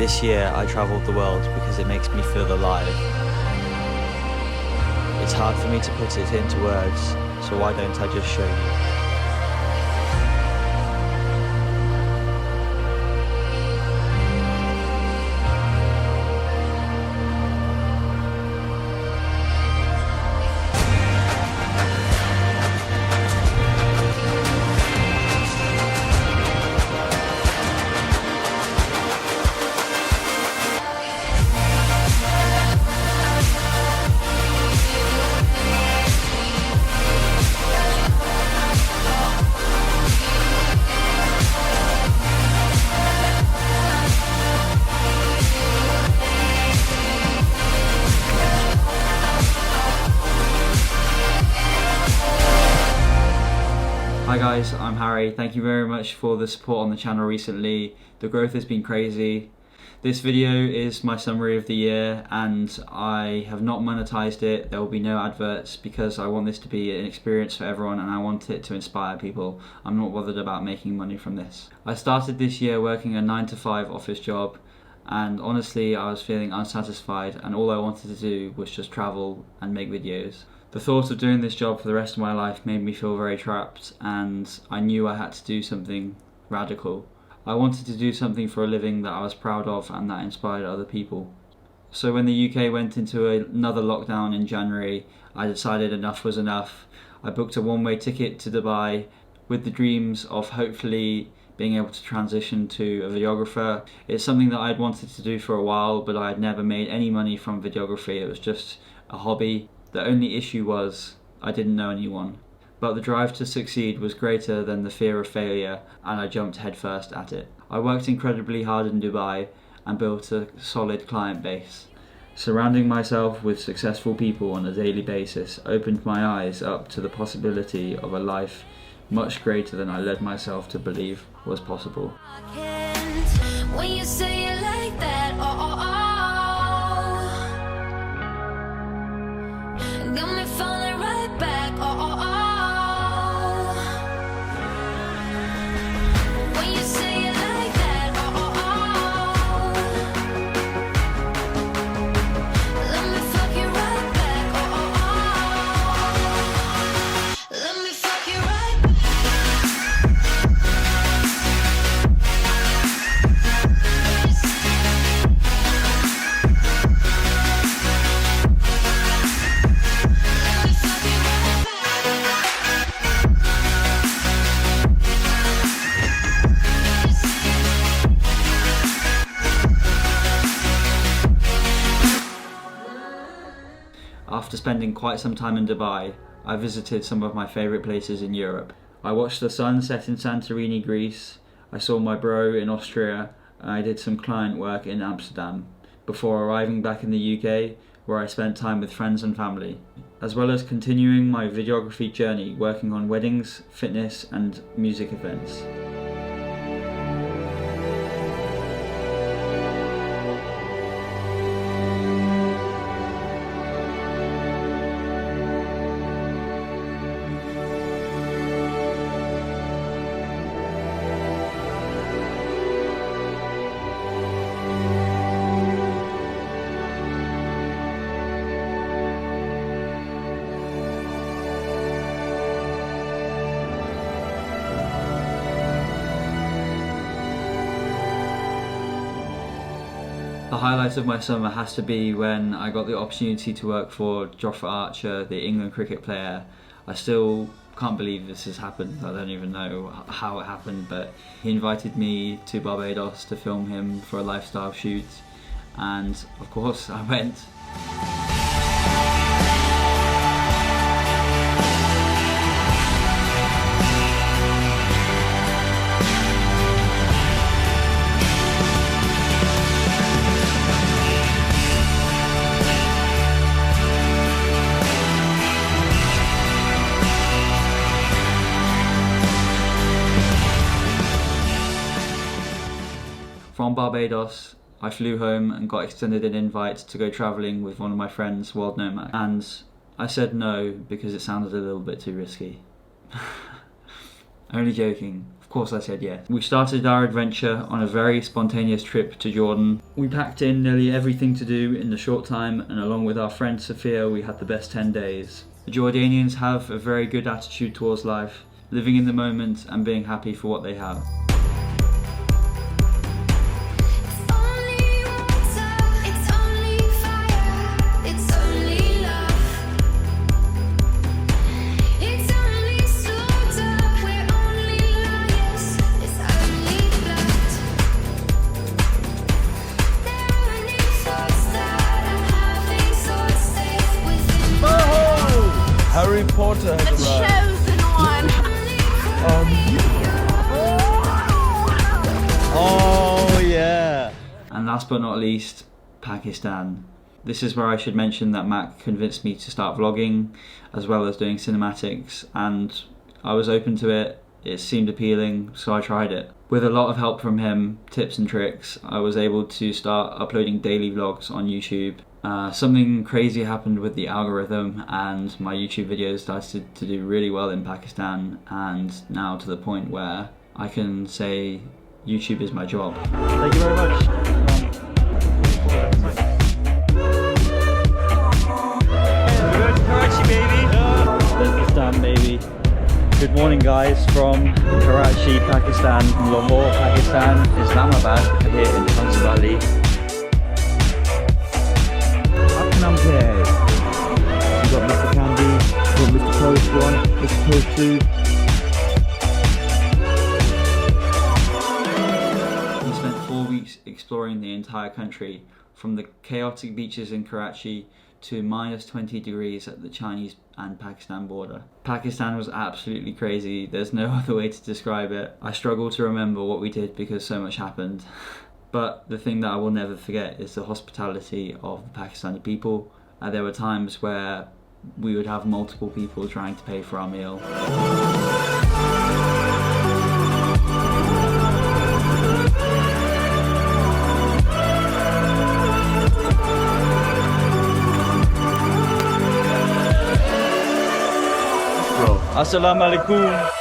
This year I travelled the world because it makes me feel alive. It's hard for me to put it into words, so why don't I just show you? Hi guys, I'm Harry. Thank you very much for the support on the channel recently. The growth has been crazy. This video is my summary of the year and I have not monetized it. There will be no adverts because I want this to be an experience for everyone and I want it to inspire people. I'm not bothered about making money from this. I started this year working a 9-to-5 office job and honestly I was feeling unsatisfied and all I wanted to do was just travel and make videos. The thought of doing this job for the rest of my life made me feel very trapped and I knew I had to do something radical. I wanted to do something for a living that I was proud of and that inspired other people. So when the UK went into another lockdown in January, I decided enough was enough. I booked a one-way ticket to Dubai with the dreams of hopefully being able to transition to a videographer. It's something that I'd wanted to do for a while, but I had never made any money from videography. It was just a hobby. The only issue was I didn't know anyone. But the drive to succeed was greater than the fear of failure and I jumped headfirst at it. I worked incredibly hard in Dubai and built a solid client base. Surrounding myself with successful people on a daily basis opened my eyes up to the possibility of a life much greater than I led myself to believe was possible. When you say it like that, got me falling right back, when you say it like that, let me fuck you right back, let me fuck you right back. After spending quite some time in Dubai, I visited some of my favourite places in Europe. I watched the sun set in Santorini, Greece, I saw my bro in Austria, and I did some client work in Amsterdam, before arriving back in the UK, where I spent time with friends and family, as well as continuing my videography journey working on weddings, fitness and music events. The highlight of my summer has to be when I got the opportunity to work for Jofra Archer, the England cricket player. I still can't believe this has happened. I don't even know how it happened, but he invited me to Barbados to film him for a lifestyle shoot, and of course I went. From Barbados, I flew home and got extended an invite to go travelling with one of my friends, World Nomad, and I said no because it sounded a little bit too risky. Only joking, of course I said yes. We started our adventure on a very spontaneous trip to Jordan. We packed in nearly everything to do in a short time, and along with our friend Sophia, we had the best 10 days. The Jordanians have a very good attitude towards life, living in the moment and being happy for what they have. Harry Potter has The arrived. chosen one. Oh yeah. And last but not least, Pakistan. This is where I should mention that Matt convinced me to start vlogging as well as doing cinematics, and I was open to it. It seemed appealing, so I tried it. With a lot of help from him, tips and tricks, I was able to start uploading daily vlogs on YouTube. Something crazy happened with the algorithm, and my YouTube videos started to do really well in Pakistan, and now to the point where I can say YouTube is my job. Thank you very much. We're going to Karachi, baby. Pakistan, baby. Good morning, guys, from Karachi, Pakistan, Lahore, Pakistan, Islamabad, here in Khan's Valley. I'm here. We've got Mr. Candy, we've got Mr. Post 1, Mr. Post 2. We spent 4 weeks exploring the entire country, from the chaotic beaches in Karachi to minus 20 degrees at the Chinese and Pakistan border. Pakistan was absolutely crazy. There's no other way to describe it. I struggle to remember what we did because so much happened. But the thing that I will never forget is the hospitality of the Pakistani people. There were times where we would have multiple people trying to pay for our meal. Assalamu alaikum.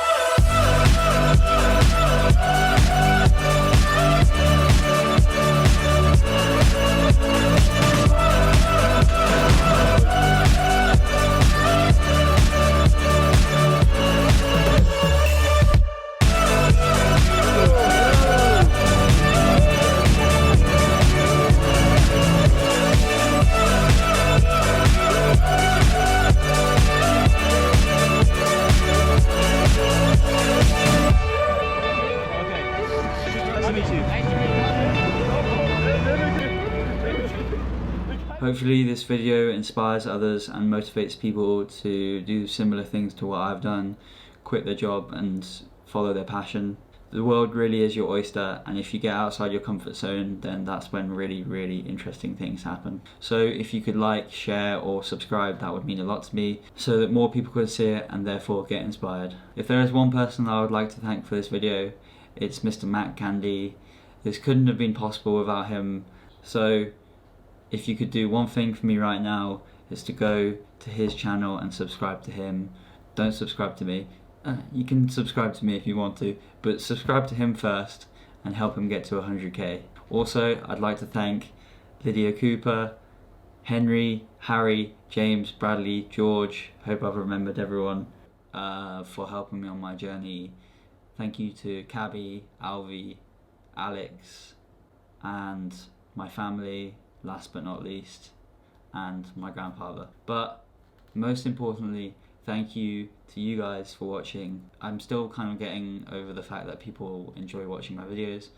Hopefully this video inspires others and motivates people to do similar things to what I've done, quit their job and follow their passion. The world really is your oyster, and if you get outside your comfort zone, then that's when really interesting things happen. So if you could like, share or subscribe, that would mean a lot to me, so that more people could see it and therefore get inspired. If there is one person I would like to thank for this video, it's Mr. Matt Candy. This couldn't have been possible without him, so if you could do one thing for me right now, is to go to his channel and subscribe to him. Don't subscribe to me. You can subscribe to me if you want to, but subscribe to him first and help him get to 100k. Also, I'd like to thank Lydia Cooper, Henry, Harry, James, Bradley, George, hope I've remembered everyone, for helping me on my journey. Thank you to Cabby, Alvi, Alex, and my family, last but not least, and my grandfather. But most importantly, thank you to you guys for watching. I'm still kind of getting over the fact that people enjoy watching my videos.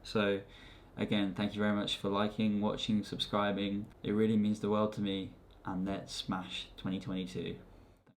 So again, thank you very much for liking, watching, subscribing. It really means the world to me, and let's smash 2022.